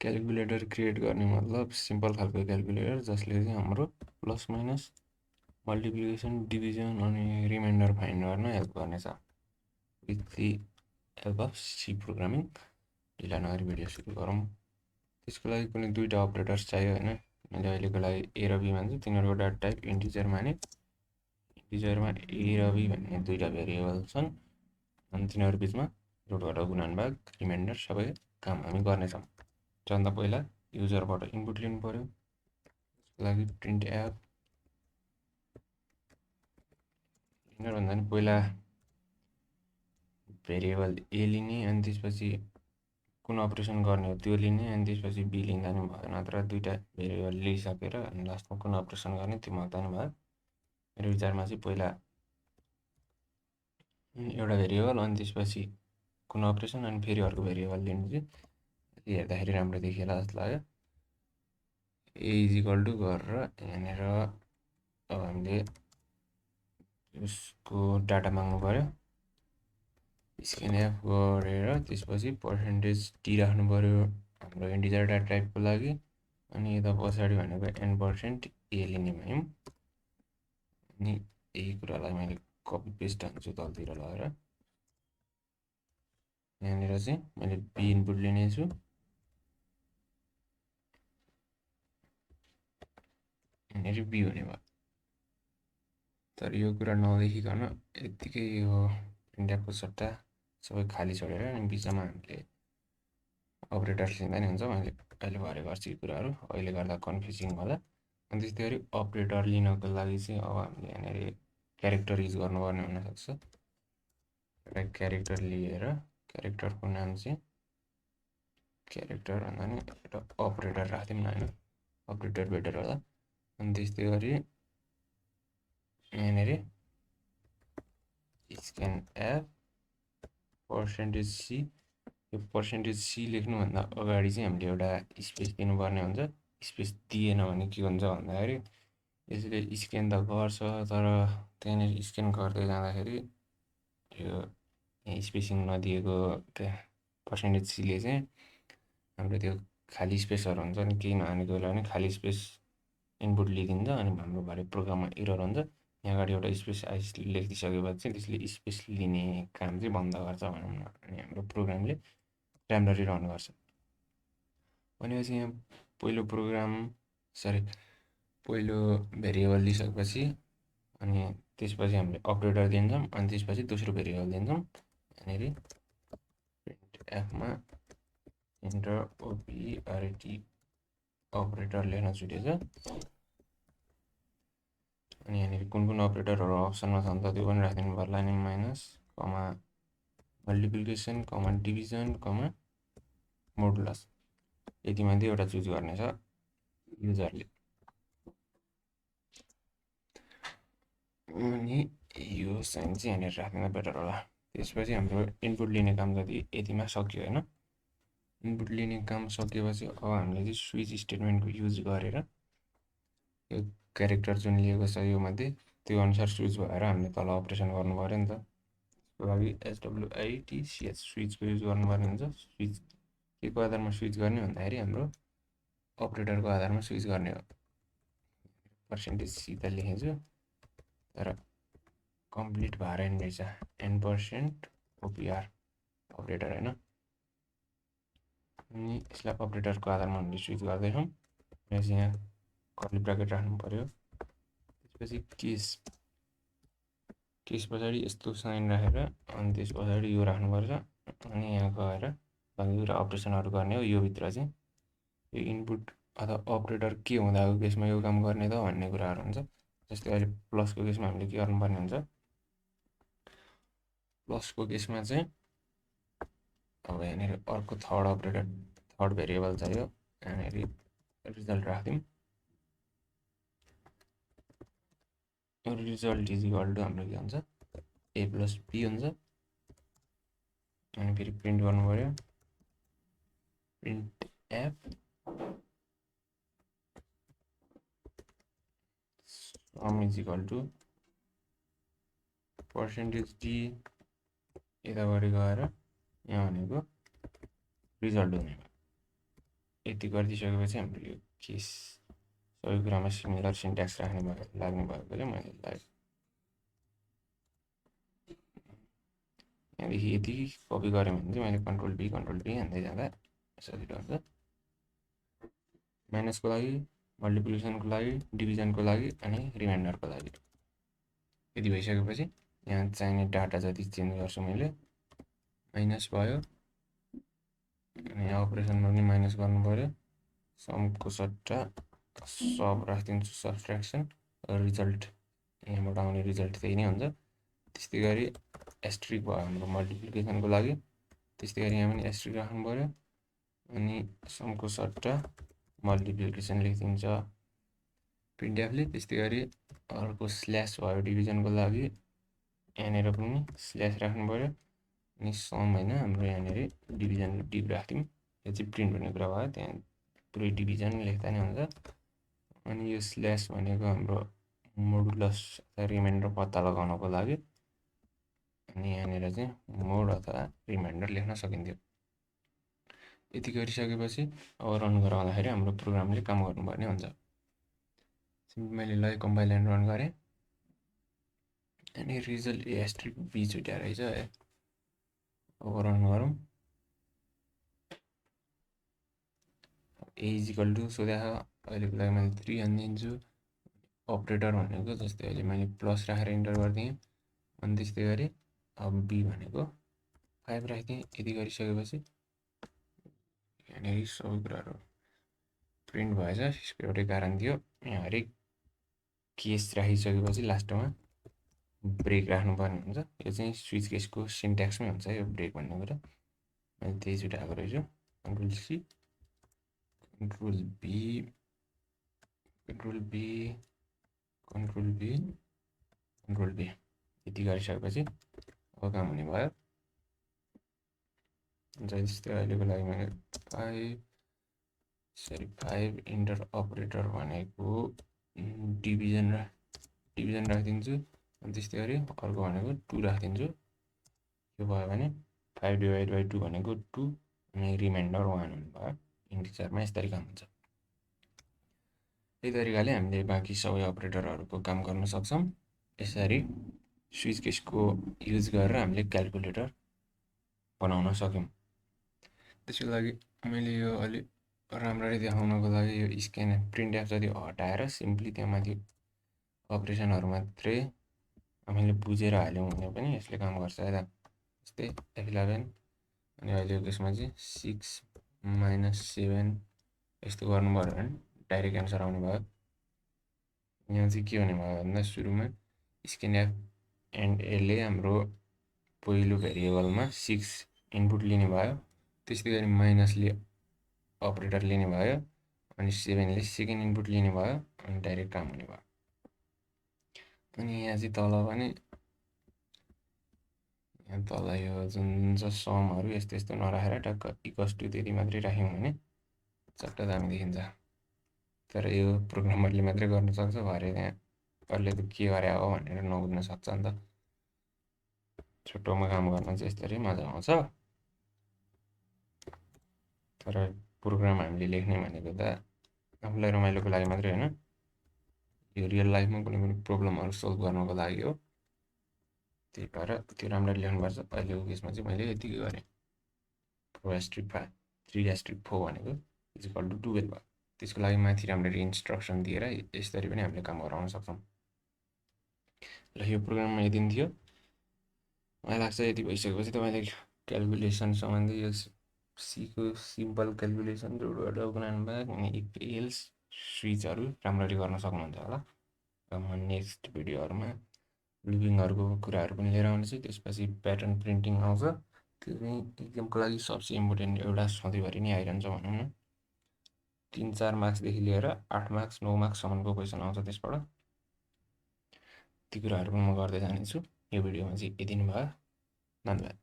Calculator create गर्ने मतलब simple खालको क्याल्कुलेटर जसले चाहिँ हाम्रो प्लस माइनस मल्टिप्लिकेसन डिभिजन अनि रिमाइन्डर फाइन्ड गर्न हेल्प गर्नेछ with the help of C programming. ढिला नगरी भिडियो सुरु गरौँ। त्यसको लागि कुनै दुईवटा अपरेटर्स चाहियो होइन। मैले अहिलेको लागि ए र बी मान्छु। तिनीहरूको डाटा टाइप इन्टिजर माने। इन्टिजरमा ए र बी भन्ने दुईवटा भेरिएबल छन् अनि तिनीहरू बिचमा रुट घटाउ गुणन भाग रिमाइन्डर सबै काम हामी गर्नेछौँ। सबभन्दा पहिला युजरबाट इनपुट लिनु पर्यो। त्यसको लागि प्रिन्ट एप लिनुभन्दा पनि पहिला भेरिएबल ए लिने अनि त्यसपछि कुन अपरेसन गर्ने हो त्यो लिने अनि त्यसपछि बी लिँदा नि भयो। नत्र दुईवटा भेरिएबल लिइसकेर अनि लास्टमा कुन अपरेसन गर्ने त्यो माग्दा नि भयो। मेरो विचारमा चाहिँ पहिला एउटा भेरिएबल अनि त्यसपछि कुन अपरेसन अनि फेरि अर्को भेरिएबल लिनु चाहिँ हेर्दाखेरि राम्रो देखिएला जस्तो लाग्यो। ए इज इक्वल टु गरेर यहाँनिर अब हामीले उसको डाटा माग्नु पर्यो। स्क्यान एफ गरेर त्यसपछि पर्सेन्टेज टी राख्नु पर्यो हाम्रो इन्टिजर डाटा टाइपको लागि। अनि यता पछाडि भनेको n% ए लिने भयौँ। अनि यही कुरालाई मैले कपी पेस्ट हान्छु तलतिर लगेर। यहाँनिर चाहिँ मैले बी इनपुट लिनेछु। यहाँनिर बी हुने भयो। तर यो कुरा नदेखिकन यत्तिकै यो प्रिन्टएपको सट्टा सबै खाली छोडेर अनि बिचमा हामीले अपरेटर्स लिँदा नि हुन्छ। मैले अहिले भरे गर्छु यो कुराहरू, अहिले गर्दा कन्फ्युजिङ होला। अनि त्यस्तै गरी अपरेटर लिनको लागि चाहिँ अब हामीले यहाँनिर क्यारेक्टर युज गर्नुपर्ने हुनसक्छ। एउटा क्यारेक्टर लिएर क्यारेक्टरको नाम चाहिँ क्यारेक्टर भन्दा नि एउटा अपरेटर राखिदिउँ न होइन, अपरेटर बेटर होला। अनि त्यस्तै गरी यहाँनिर स्क्यान एप पर्सेन्टेज सी, यो पर्सेन्टेज सी लेख्नुभन्दा अगाडि चाहिँ हामीले एउटा स्पेस दिनुपर्ने हुन्छ। स्पेस दिएन भने के हुन्छ भन्दाखेरि यसले स्क्यान त गर्छ तर त्यहाँनिर स्क्यान गर्दै जाँदाखेरि यो स्पेसिङ नदिएको त्यहाँ पर्सेन्टेज सीले चाहिँ हाम्रो त्यो खाली स्पेसहरू हुन्छ नि केही नहानेको बेला पनि खाली स्पेस इनपुट लिइदिन्छ अनि हाम्रो भरे प्रोग्राममा एरर हुन्छ। यहाँ अगाडि एउटा स्पेस लेखिदिइसकेपछि चाहिँ त्यसले स्पेस लिने काम चाहिँ बन्द गर्छ भनौँ न। अनि हाम्रो प्रोग्रामले राम्ररी रन गर्छ। भनेपछि यहाँ पहिलो भेरिएबल लिइसकेपछि अनि त्यसपछि हामीले अपरेटर दिन्छौँ अनि त्यसपछि दोस्रो भेरिएबल दिन्छौँ। यहाँनिर प्रिन्ट एफमा इन्टर ओपिआरटी अपरेटर लेख्न छुटेछ। अनि यहाँनिर कुन कुन अपरेटरहरू अप्सनमा छ त त्यो पनि राखिदिनु पर्ला नि। माइनस कमा मल्टिप्लिकेसन कमा डिभिजन कमा मोडुलस, यति मात्रै एउटा चुज गर्ने छ युजरले। अनि यो साइन चाहिँ यहाँनिर राख्दिँदा बेटर होला। त्यसपछि हाम्रो इनपुट लिने काम जति यतिमा सक्यो होइन। इनपुट लिने काम सकेपछि अब हामीले चाहिँ स्विच स्टेटमेन्टको युज गरेर यो क्यारेक्टर जुन लिएको छ यो मध्ये त्यो अनुसार स्विच भएर हामीले तल अपरेसन गर्नु पर्यो नि त। त्यसको लागि SWITCH स्विचको युज गर्नुपर्ने हुन्छ। स्विच के को आधारमा स्विच गर्ने भन्दाखेरि हाम्रो अपरेटरको आधारमा स्विच गर्ने हो। पर्सेन्टेज सी त लेखेछु तर कम्प्लिट भएर नि रहेछ n% OPR अपरेटर होइन। अनि यसलाई अपरेटरको आधारमा हामीले स्विच गर्दैछौँ। यहाँ कर्ली ब्राकेट राख्नु पर्यो। त्यसपछि केस पछाडि यस्तो साइन राखेर अनि त्यस पछाडि यो राख्नुपर्छ। अनि यहाँ गएर बाँकी कुरा अपरेसनहरू गर्ने हो। यो भित्र चाहिँ यो इनपुट अथवा अपरेटर के हुँदाको केसमा यो काम गर्ने त भन्ने कुराहरू हुन्छ। जस्तै अहिले प्लसको केसमा हामीले के गर्नुपर्ने हुन्छ, प्लसको केसमा चाहिँ अब यहाँनिर अर्को थर्ड भेरिएबल चाहियो। यहाँनिर रिजल्ट राखिदिउँ। रिजल्ट इज इक्वल टु हाम्रो के हुन्छ ए प्लस बी हुन्छ। अनि फेरि प्रिन्ट गर्नु पर्यो print F sum is equal to percentage D यतापट्टि गएर यहाँ भनेको रिजल्ट हुने भयो। यति गरिदिइसकेपछि हाम्रो यो केस सबै कुरामा सिमिलर सिन्ट्याक्स लाग्ने भएकोले मैले यसलाई यहाँदेखि यति कपी गरेँ भने चाहिँ मैले कन्ट्रोल बी हान्दै जाँदा सजिलो हुन्छ। माइनसको लागि, मल्टिप्लिकेसनको लागि, डिभिजनको लागि अनि रिमाइन्डरको लागि यति भइसकेपछि यहाँ चाहिने डाटा जति चेन्ज गर्छु मैले माइनस भयो अनि अपरेसनमा पनि माइनस गर्नु पर्यो। समको सट्टा सब राखिदिन्छु सब्ट्र्याक्सन, रिजल्ट यहाँबाट आउने रिजल्ट त्यही नै हुन्छ। त्यस्तै गरी एस्ट्रिक भयो हाम्रो मल्टिप्लिकेसनको लागि, त्यस्तै गरी यहाँ पनि एस्ट्रिक राख्नु पर्यो अनि समको सट्टा मल्टिप्लिकेसन लेखिदिन्छ प्रिन्टएफले। त्यस्तै गरी अर्को स्ल्यास भयो डिभिजनको लागि, यहाँनिर पनि स्ल्यास राख्नु पर्यो अनि सम होइन हाम्रो यहाँनिर डिभिजन डिभ राख्थ्यौँ, यो चाहिँ प्रिन्ट भन्ने कुरा भयो, त्यहाँ पुरै डिभिजन लेख्दा नै हुन्छ। अनि यो स्ल्यास भनेको हाम्रो मोडुलस अथवा रिमाइन्डर पत्ता लगाउनको लागि, अनि यहाँनिर चाहिँ मोड अथवा रिमाइन्डर लेख्न सकिन्थ्यो। यति गरिसकेपछि अब रन गराउँदाखेरि हाम्रो प्रोग्रामले काम गर्नुपर्ने हुन्छ। मैले ल कम्पाइल एन्ड रन गरेँ अनि रिजल्ट एस्ट्रिक बी छुट्या रहेछ है। अब रन गरौँ। ए इजिकल टु सोध्या अहिलेको लागि मैले 3 हानिदिन्छु। अपरेटर भनेको जस्तै अहिले मैले प्लस राखेर इन्टर गरिदिएँ अनि त्यस्तै गरी अब बी भनेको 5 राखिदिएँ। यति गरिसकेपछि यहाँनिर सबै कुराहरू प्रिन्ट भएछ। यसको एउटै कारण थियो, यहाँ हरेक केस राखिसकेपछि लास्टमा ब्रेक राख्नुपर्ने हुन्छ। यो चाहिँ स्विच केसको सिन्ट्याक्समै हुन्छ यो ब्रेक भन्ने कुरा, मैले त्यही छुट्याएको रहेछु। Control C, control B, control B, control B, control B. यति गरिसकेपछि अब काम हुने भयो। जस्तै अहिलेको लागि मैले 5 इन्टर अपरेटर भनेको डिभिजन राखिदिन्छु अनि त्यस्तै गरी अर्को भनेको 2 राखिदिन्छु। यो भयो भने 5/2 भनेको 2 अनि रिमाइन्डर 1 हुने भयो। इन्टिजरमा यसरी काम हुन्छ। यही तरिकाले हामीले बाँकी सबै अपरेटरहरूको काम गर्न सक्छौँ। यसरी स्विच केसको युज गरेर हामीले क्यालकुलेटर बनाउन सक्यौँ। त्यसको लागि मैले यो अलि राम्ररी देखाउनको लागि यो स्क्यान प्रिन्टएफ जति हटाएर सिम्पली त्यहाँ माथि अपरेसनहरू मात्रै हामीले बुझेर हाल्यौँ भने पनि यसले काम गर्छ यता। जस्तै F11 अनि अहिलेको केसमा चाहिँ 6 - 7 यस्तो गर्नु पर्यो भने डाइरेक्ट एन्सर आउने भयो। यहाँ चाहिँ के हुने भयो भन्दा सुरुमा स्क्यानएफ एन्ड एले हाम्रो पहिलो भेरिएबलमा 6 इनपुट लिने भयो, त्यस्तै गरी माइनसले अपरेटर लिने भयो अनि 7ले सेकेन्ड इनपुट लिने भयो अनि डाइरेक्ट काम हुने भयो। अनि यहाँ चाहिँ तल पनि यहाँ तल यो जुन समहरू यस्तो यस्तो नराखेर टक्क इक्वल्स टु त्यति मात्रै राख्यौँ भने चट्ट दामी देखिन्छ। तर यो प्रोग्रामरले मात्रै गर्न सक्छ, भरे त्यहाँ अरूले त के गरे हो भनेर नबुझ्न सक्छ नि त। छोटोमा काम गर्न चाहिँ यस्तरी मजा आउँछ। तर प्रोग्राम हामीले लेख्ने भनेको त आफूलाई रमाइलोको लागि मात्रै होइन, यो रियल लाइफमा कुनै पनि प्रब्लमहरू सल्भ गर्नको लागि हो। त्यही भएर त्यो राम्ररी लेख्नुपर्छ। अहिलेको केसमा चाहिँ मैले यतिकै गरेँ। 4/3/4 भनेको इजिकल टु 12 भयो। त्यसको लागि माथि राम्ररी इन्स्ट्रक्सन दिएर यसरी पनि हामीले काम गराउन सक्छौँ। ल यो प्रोग्राममा यति नै थियो। मलाई लाग्छ यति भइसकेपछि तपाईँले क्यालकुलेसन सम्बन्धी यो सीको सिम्पल क्यालकुलेसन अनि इफ एल्स स्विचहरू राम्ररी गर्न सक्नुहुन्छ होला। र म नेक्स्ट भिडियोहरूमा लुपिङहरूको कुराहरू पनि लिएर आउनेछु। त्यसपछि प्याटर्न प्रिन्टिङ आउँछ, त्यो चाहिँ इक्जामको लागि सबसे इम्पोर्टेन्ट एउटा सधैँभरि नै आइरहन्छ भनौँ न। 3-4 मार्क्सदेखि लिएर 8 मार्क्स 9 मार्क्ससम्मको क्वेसन आउँछ त्यसबाट। ती कुराहरू पनि म गर्दै जानेछु। यो भिडियोमा चाहिँ यति नै भयो। धन्यवाद।